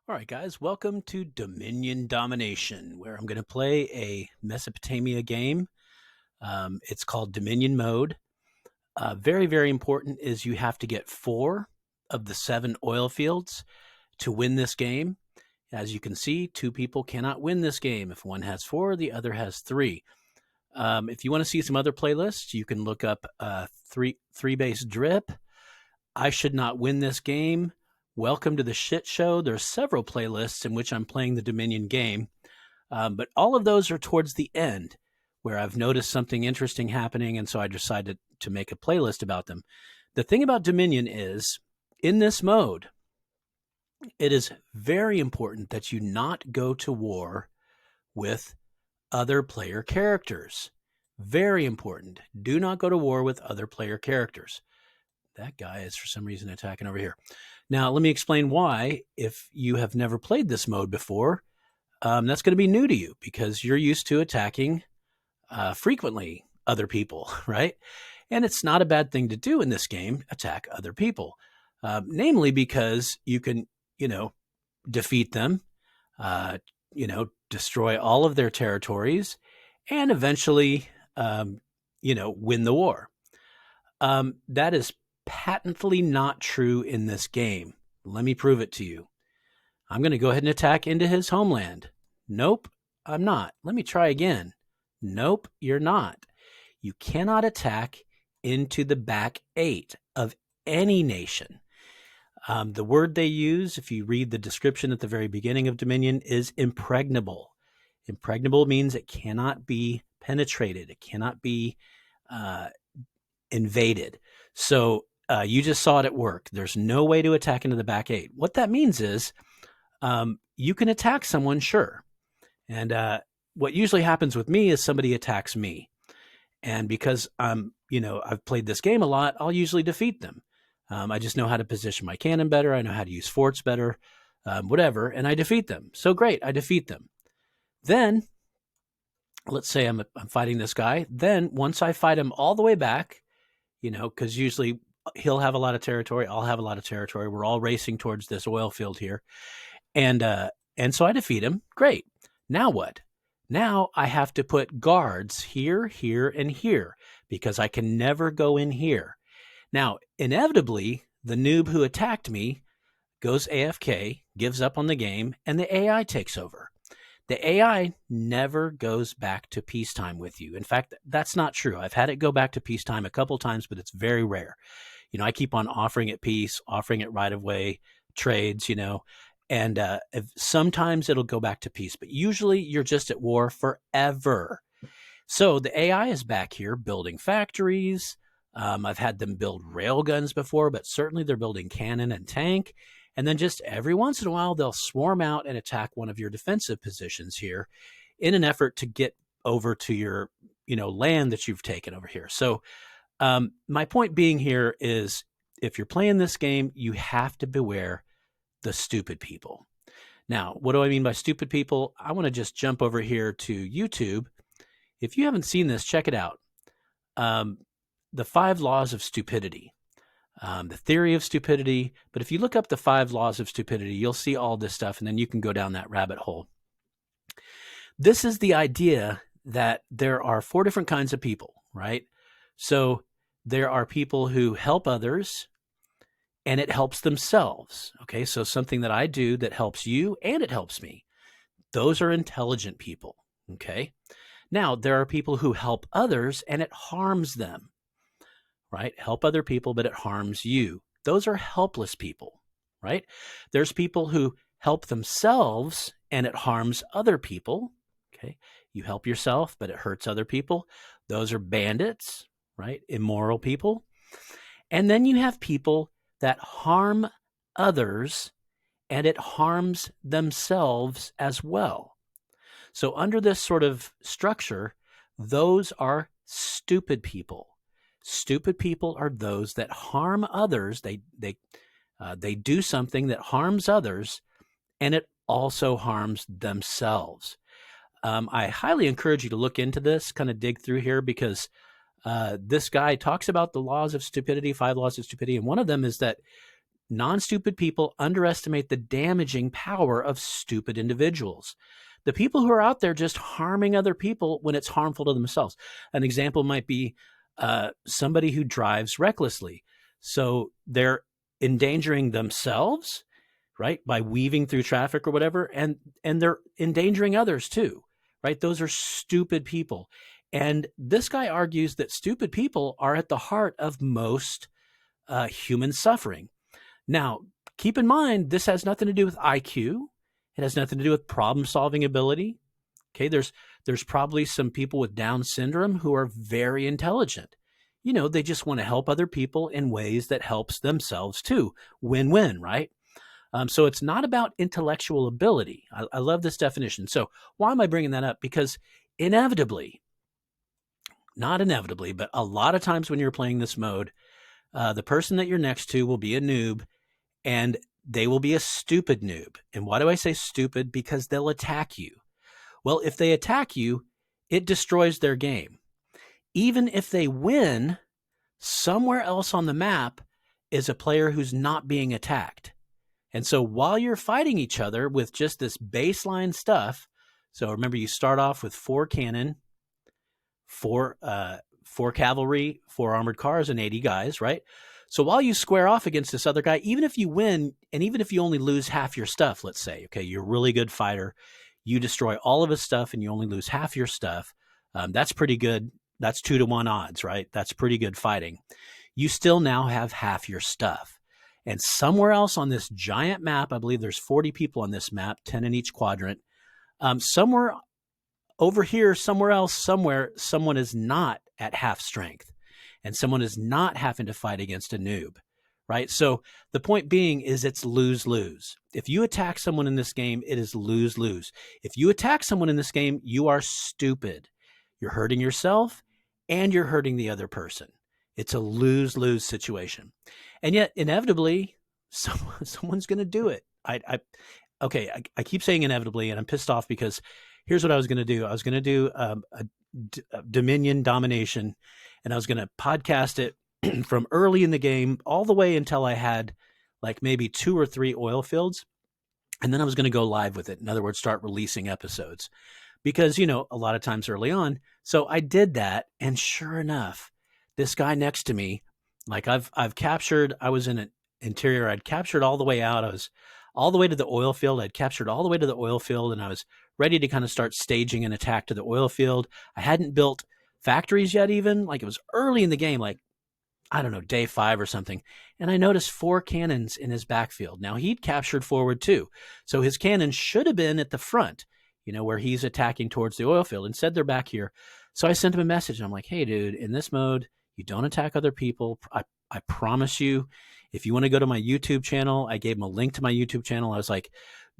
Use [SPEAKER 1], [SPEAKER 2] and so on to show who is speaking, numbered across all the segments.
[SPEAKER 1] All right, guys, welcome to Dominion Domination, where I'm going to play a Mesopotamia game. It's called Dominion Mode. Very, very important is you have to get 4 of the 7 oil fields to win this game. As you can see, 2 people cannot win this game. If one has 4, the other has 3. If you want to see some other playlists, you can look up three base drip. I should not win this game. Welcome to the shit show. There's several playlists in which I'm playing the Dominion game, but all of those are towards the end where I've noticed something interesting happening, and so I decided to make a playlist about them. The thing about Dominion is, in this mode, it is very important that you not go to war with other player characters. Very important. Do not go to war with other player characters. That guy is for some reason attacking over here. Now, let me explain why. If you have never played this mode before, that's going to be new to you because you're used to attacking frequently other people, right? And it's not a bad thing to do in this game, attack other people, namely because you can, defeat them, destroy all of their territories, and eventually, win the war. That is patently not true in this game. Let me prove it to you. I'm going to go ahead and attack into his homeland. Nope, I'm not. Let me try again. Nope, you're not. You cannot attack into the back 8 of any nation. The word they use, if you read the description at the very beginning of Dominion, is impregnable. Impregnable means it cannot be penetrated. It cannot be invaded. So you just saw it at work. There's no way to attack into the back 8. What that means is you can attack someone, sure. And what usually happens with me is somebody attacks me. And because I've played this game a lot, I'll usually defeat them. I just know how to position my cannon better. I know how to use forts better, whatever. And I defeat them. So great, I defeat them. Then, let's say I'm fighting this guy. Then once I fight him all the way back, because usually he'll have a lot of territory. I'll have a lot of territory. We're all racing towards this oil field here. And so I defeat him. Great. Now what? Now I have to put guards here, here, and here because I can never go in here. Now, inevitably, the noob who attacked me goes AFK, gives up on the game, and the AI takes over. The AI never goes back to peacetime with you. In fact, that's not true. I've had it go back to peacetime a couple times, but it's very rare. I keep on offering it peace, offering it right-of-way trades, and sometimes it'll go back to peace, but usually you're just at war forever. So the AI is back here building factories. I've had them build railguns before, but certainly they're building cannon and tank. And then just every once in a while, they'll swarm out and attack one of your defensive positions here in an effort to get over to your, land that you've taken over here. So my point being here is if you're playing this game, you have to beware the stupid people. Now, what do I mean by stupid people? I want to just jump over here to YouTube. If you haven't seen this, check it out. The 5 laws of stupidity. The theory of stupidity. But if you look up the 5 laws of stupidity, you'll see all this stuff, and then you can go down that rabbit hole. This is the idea that there are 4 different kinds of people, right? So there are people who help others, and it helps themselves. Okay, so something that I do that helps you and it helps me. Those are intelligent people. Okay, now there are people who help others and it harms them. Right? Help other people, but it harms you. Those are helpless people, right? There's people who help themselves and it harms other people. Okay. You help yourself, but it hurts other people. Those are bandits, right? Immoral people. And then you have people that harm others and it harms themselves as well. So under this sort of structure, those are stupid people. Stupid people are those that harm others. They do something that harms others, and it also harms themselves. I highly encourage you to look into this, kind of dig through here, because this guy talks about the laws of stupidity, 5 laws of stupidity, and one of them is that non-stupid people underestimate the damaging power of stupid individuals. The people who are out there just harming other people when it's harmful to themselves. An example might be somebody who drives recklessly. So they're endangering themselves, right, by weaving through traffic or whatever, and they're endangering others too, right? Those are stupid people. And this guy argues that stupid people are at the heart of most human suffering. Now, keep in mind, this has nothing to do with IQ. It has nothing to do with problem-solving ability. Okay, there's probably some people with Down syndrome who are very intelligent. You know, they just want to help other people in ways that helps themselves too. Win-win, right? So it's not about intellectual ability. I love this definition. So why am I bringing that up? Because inevitably, not inevitably, but a lot of times when you're playing this mode, the person that you're next to will be a noob, and they will be a stupid noob. And why do I say stupid? Because they'll attack you. Well, if they attack you, it destroys their game. Even if they win, somewhere else on the map is a player who's not being attacked. And so while you're fighting each other with just this baseline stuff, so remember you start off with 4 cannon, 4 cavalry, 4 armored cars, and 80 guys, right? So while you square off against this other guy, even if you win, and even if you only lose half your stuff, let's say, okay, you're a really good fighter, you destroy all of his stuff and you only lose half your stuff, that's pretty good. That's 2-to-1 odds, right? That's pretty good fighting. You still now have half your stuff. And somewhere else on this giant map, I believe there's 40 people on this map, 10 in each quadrant, somewhere over here, somewhere else, somewhere, someone is not at half strength and someone is not having to fight against a noob, right? So the point being is it's lose-lose. If you attack someone in this game, it is lose-lose. If you attack someone in this game, you are stupid. You're hurting yourself and you're hurting the other person. It's a lose-lose situation. And yet, inevitably, someone's going to do it. I keep saying inevitably, and I'm pissed off because here's what I was going to do. I was going to do a Dominion Domination, and I was going to podcast it from early in the game all the way until I had like maybe 2 or 3 oil fields. And then I was going to go live with it. In other words, start releasing episodes because, you know, a lot of times early on. So I did that. And sure enough, this guy next to me, like I've captured, I was in an interior. I'd captured all the way out. I was all the way to the oil field. I'd captured all the way to the oil field, and I was ready to kind of start staging an attack to the oil field. I hadn't built factories yet even. Like it was early in the game, like, I don't know, day 5 or something. And I noticed 4 cannons in his backfield. Now he'd captured forward too. So his cannons should have been at the front, you know, where he's attacking towards the oil field. Instead, they're back here. So I sent him a message. And I'm like, hey, dude, in this mode, you don't attack other people. I promise you, if you want to go to my YouTube channel, I gave him a link to my YouTube channel. I was like,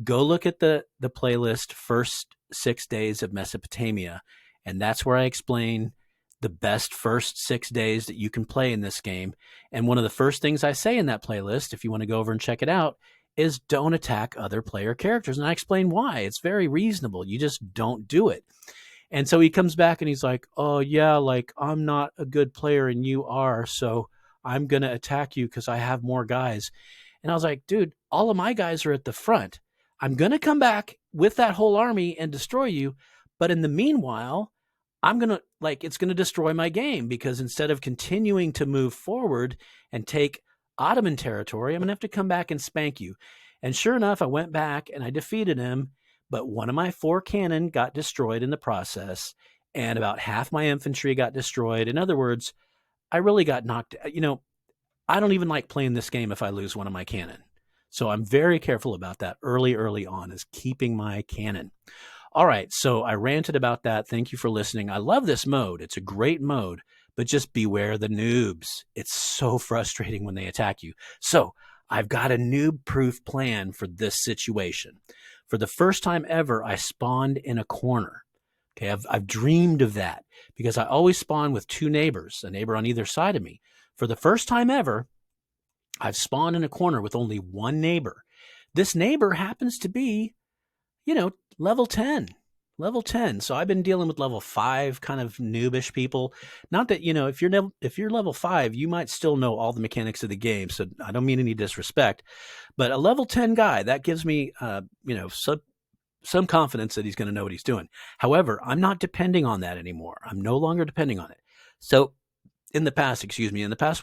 [SPEAKER 1] go look at the playlist, First 6 Days of Mesopotamia. And that's where I explain the best first 6 days that you can play in this game. And one of the first things I say in that playlist, if you want to go over and check it out, is don't attack other player characters. And I explain why. It's very reasonable. You just don't do it. And so he comes back and he's like, oh, yeah, like I'm not a good player and you are. So I'm going to attack you because I have more guys. And I was like, dude, all of my guys are at the front. I'm going to come back with that whole army and destroy you. But in the meanwhile, I'm going to it's going to destroy my game because instead of continuing to move forward and take Ottoman territory, I'm going to have to come back and spank you. And sure enough, I went back and I defeated him. But one of my 4 cannon got destroyed in the process, and about half my infantry got destroyed. In other words, I really got knocked. You know, I don't even like playing this game if I lose one of my cannon. So I'm very careful about that early on, is keeping my cannon. All right, so I ranted about that. Thank you for listening. I love this mode. It's a great mode, but just beware the noobs. It's so frustrating when they attack you. So I've got a noob-proof plan for this situation. For the first time ever, I spawned in a corner. Okay, I've dreamed of that because I always spawn with 2 neighbors, a neighbor on either side of me. For the first time ever, I've spawned in a corner with only 1 neighbor. This neighbor happens to be, you know, level 10, Level 10. So I've been dealing with level 5 kind of noobish people. Not that, if you're level 5, you might still know all the mechanics of the game. So I don't mean any disrespect, but a level 10 guy, that gives me, some confidence that he's going to know what he's doing. However, I'm not depending on that anymore. I'm no longer depending on it. So in the past,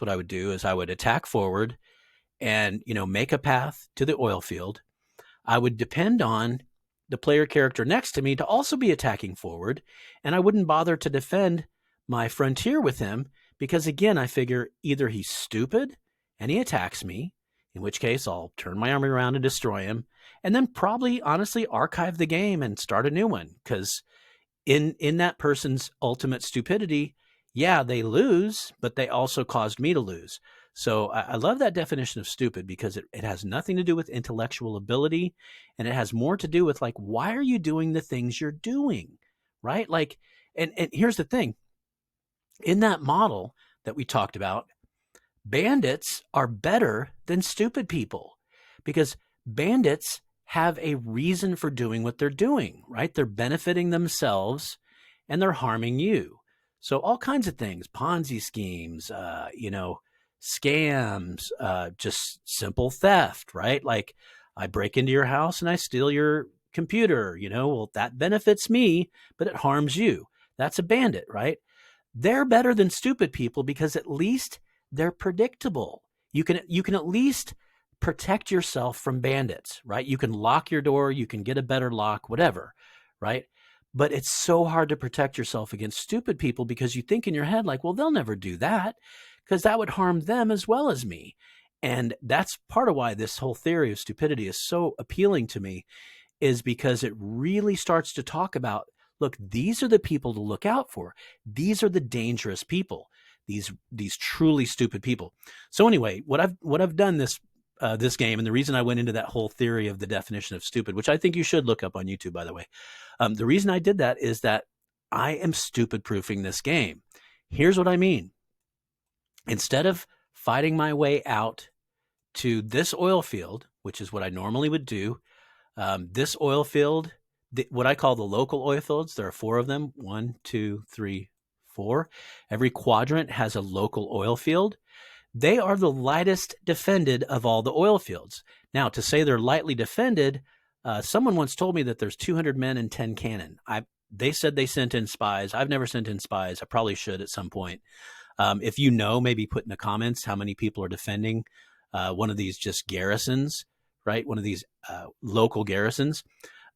[SPEAKER 1] what I would do is I would attack forward and, make a path to the oil field. I would depend on the player character next to me to also be attacking forward, and I wouldn't bother to defend my frontier with him because, again, I figure either he's stupid and he attacks me, in which case I'll turn my army around and destroy him, and then probably honestly archive the game and start a new one because in that person's ultimate stupidity, yeah, they lose, but they also caused me to lose. So I love that definition of stupid because it has nothing to do with intellectual ability, and it has more to do with like, why are you doing the things you're doing, right? Like, and here's the thing. In that model that we talked about, bandits are better than stupid people because bandits have a reason for doing what they're doing, right? They're benefiting themselves and they're harming you. So all kinds of things, Ponzi schemes, scams, just simple theft, right? Like I break into your house and I steal your computer, well, that benefits me, but it harms you. That's a bandit, right? They're better than stupid people because at least they're predictable. You can at least protect yourself from bandits, right? You can lock your door, you can get a better lock, whatever, right? But it's so hard to protect yourself against stupid people because you think in your head like, well, they'll never do that because that would harm them as well as me. And that's part of why this whole theory of stupidity is so appealing to me, is because it really starts to talk about, look, these are the people to look out for. These are the dangerous people. These truly stupid people. So anyway, what I've done this game, and the reason I went into that whole theory of the definition of stupid, which I think you should look up on YouTube, by the way. The reason I did that is that I am stupid proofing this game. Here's what I mean. Instead of fighting my way out to this oil field, which is what I normally would do, this oil field, what I call the local oil fields, there are 4 of them. 1, 2, 3, 4. Every quadrant has a local oil field. They are the lightest defended of all the oil fields. Now, to say they're lightly defended, someone once told me that there's 200 men and 10 cannon. They said they sent in spies. I've never sent in spies. I probably should at some point. If you know, maybe put in the comments how many people are defending one of these just garrisons, right? One of these local garrisons.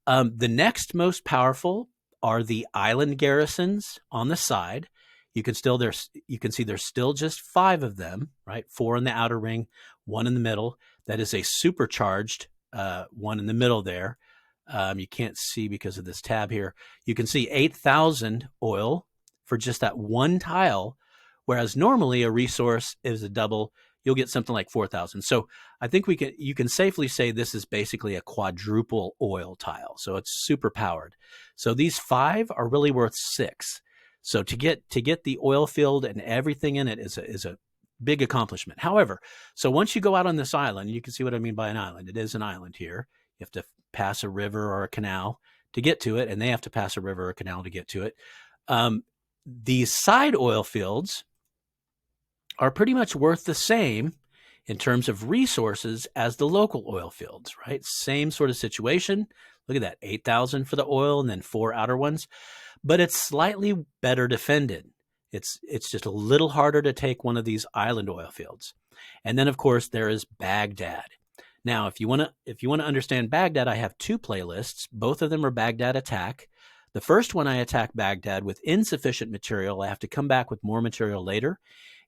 [SPEAKER 1] The next most powerful are the island garrisons on the side. You can see there's still just 5 of them, right? 4 in the outer ring, 1 in the middle. That is a supercharged one in the middle there. You can't see because of this tab here. You can see 8,000 oil for just that one tile, whereas normally a resource is a double. You'll get something like 4,000. So I think you can safely say this is basically a quadruple oil tile. So it's super powered. So these 5 are really worth 6. So to get the oil field and everything in it is a big accomplishment. However, so once you go out on this island, you can see what I mean by an island. It is an island here. You have to pass a river or a canal to get to it, and they have to pass a river or a canal to get to it. These side oil fields are pretty much worth the same in terms of resources as the local oil fields, right? Same sort of situation. Look at that, 8,000 for the oil and then 4 outer ones, but it's slightly better defended. It's just a little harder to take one of these island oil fields. And then of course there is Baghdad. Now, if you want to understand Baghdad, I have 2 playlists. Both of them are Baghdad Attack. The first one I attack Baghdad with insufficient material. I have to come back with more material later.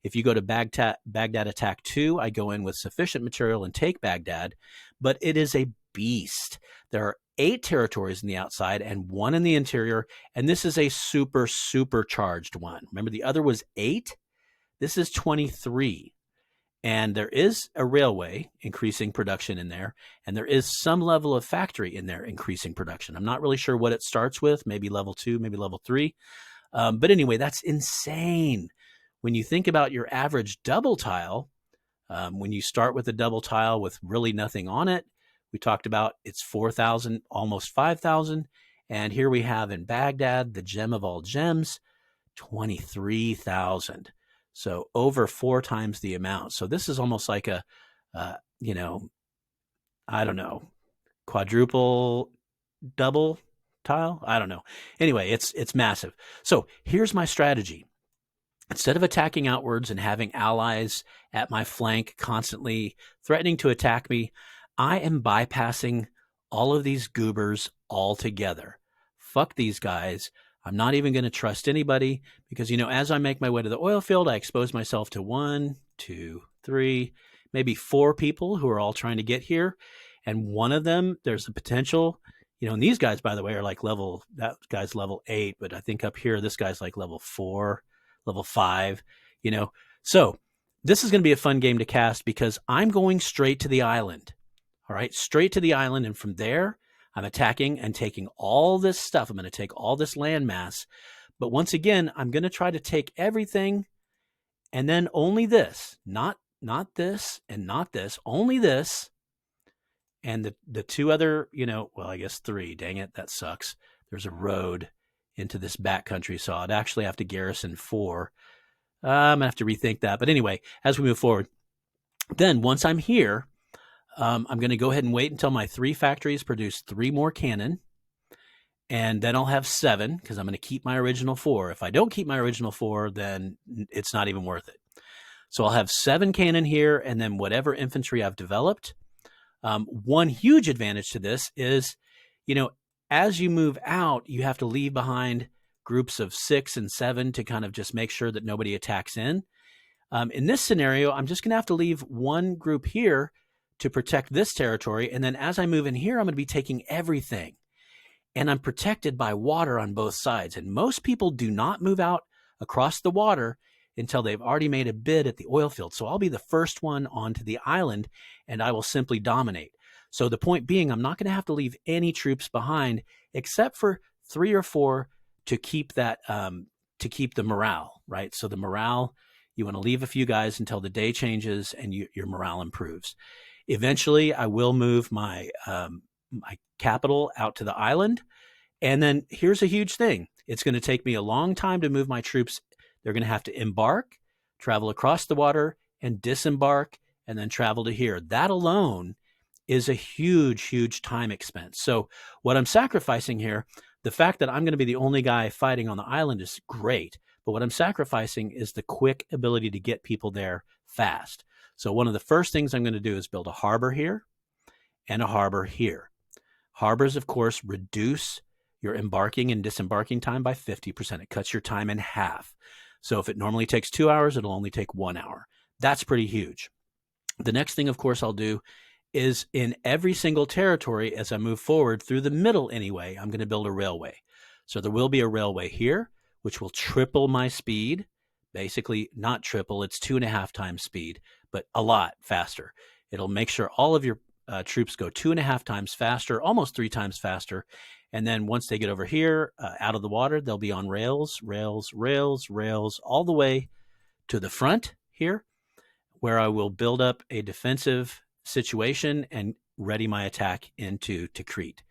[SPEAKER 1] If you go to Baghdad Attack 2, I go in with sufficient material and take Baghdad, but it is a beast. There are 8 territories in the outside and 1 in the interior, and this is a super charged one. Remember, the other was 8? This is 23. And there is a railway increasing production in there, and there is some level of factory in there increasing production. I'm not really sure what it starts with, maybe level 2, maybe level 3. But anyway, that's insane. When you think about your average double tile, when you start with a double tile with really nothing on it, we talked about it's 4,000, almost 5,000. And here we have in Baghdad, the gem of all gems, 23,000. So over 4 times the amount. So this is almost like a, you know, I don't know, quadruple, double tile. I don't know. Anyway, it's massive. So here's my strategy. Instead of attacking outwards and having allies at my flank constantly threatening to attack me, I am bypassing all of these goobers altogether. Fuck these guys. I'm not even going to trust anybody because, as I make my way to the oil field, I expose myself to 1, 2, 3, maybe 4 people who are all trying to get here. And one of them, there's a potential, and these guys, by the way, are like that guy's level 8, but I think up here, this guy's like level 4, level 5, So this is going to be a fun game to cast because I'm going straight to the island. All right, straight to the island. And from there, I'm attacking and taking all this stuff. I'm going to take all this landmass. But once again, I'm going to try to take everything and then only this, not this and not this, only this. And the 2 other, well, I guess 3. Dang it, that sucks. There's a road into this backcountry, so I'd actually have to garrison 4. I'm going to have to rethink that. But anyway, as we move forward, then once I'm here, I'm going to go ahead and wait until my 3 factories produce 3 more cannon. And then I'll have 7 because I'm going to keep my original 4. If I don't keep my original 4, then it's not even worth it. So I'll have 7 cannon here and then whatever infantry I've developed. One huge advantage to this is, as you move out, you have to leave behind groups of 6 and 7 to kind of just make sure that nobody attacks in. In this scenario, I'm just going to have to leave one group here to protect this territory. And then as I move in here, I'm going to be taking everything. And I'm protected by water on both sides. And most people do not move out across the water until they've already made a bid at the oil field. So I'll be the first one onto the island and I will simply dominate. So the point being, I'm not going to have to leave any troops behind except for 3 or 4 to keep that, to keep the morale, right? So the morale, you want to leave a few guys until the day changes and your morale improves. Eventually, I will move my my capital out to the island. And then here's a huge thing. It's going to take me a long time to move my troops. They're going to have to embark, travel across the water, and disembark, and then travel to here. That alone is a huge, huge time expense. So what I'm sacrificing here, the fact that I'm going to be the only guy fighting on the island is great. But what I'm sacrificing is the quick ability to get people there fast. So one of the first things I'm going to do is build a harbor here and a harbor here. Harbors, of course, reduce your embarking and disembarking time by 50%. It cuts your time in half. So if it normally takes 2 hours, it'll only take 1 hour. That's pretty huge. The next thing, of course, I'll do is in every single territory as I move forward through the middle anyway, I'm going to build a railway. So there will be a railway here, which will triple my speed. Basically, not triple, it's 2.5 times speed, but a lot faster. It'll make sure all of your troops go 2.5 times faster, almost 3 times faster. And then once they get over here, out of the water, they'll be on rails, all the way to the front here, where I will build up a defensive situation and ready my attack into Crete.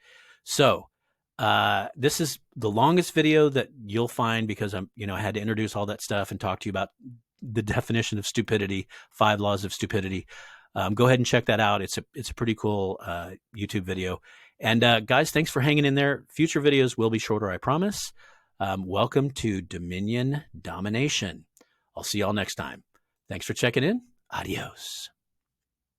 [SPEAKER 1] So this is the longest video that you'll find because I had to introduce all that stuff and talk to you about the definition of stupidity, 5 laws of stupidity. Go ahead and check that out. It's a pretty cool YouTube video. And guys, thanks for hanging in there. Future videos will be shorter, I promise. Welcome to Dominion Domination. I'll see y'all next time. Thanks for checking in. Adios.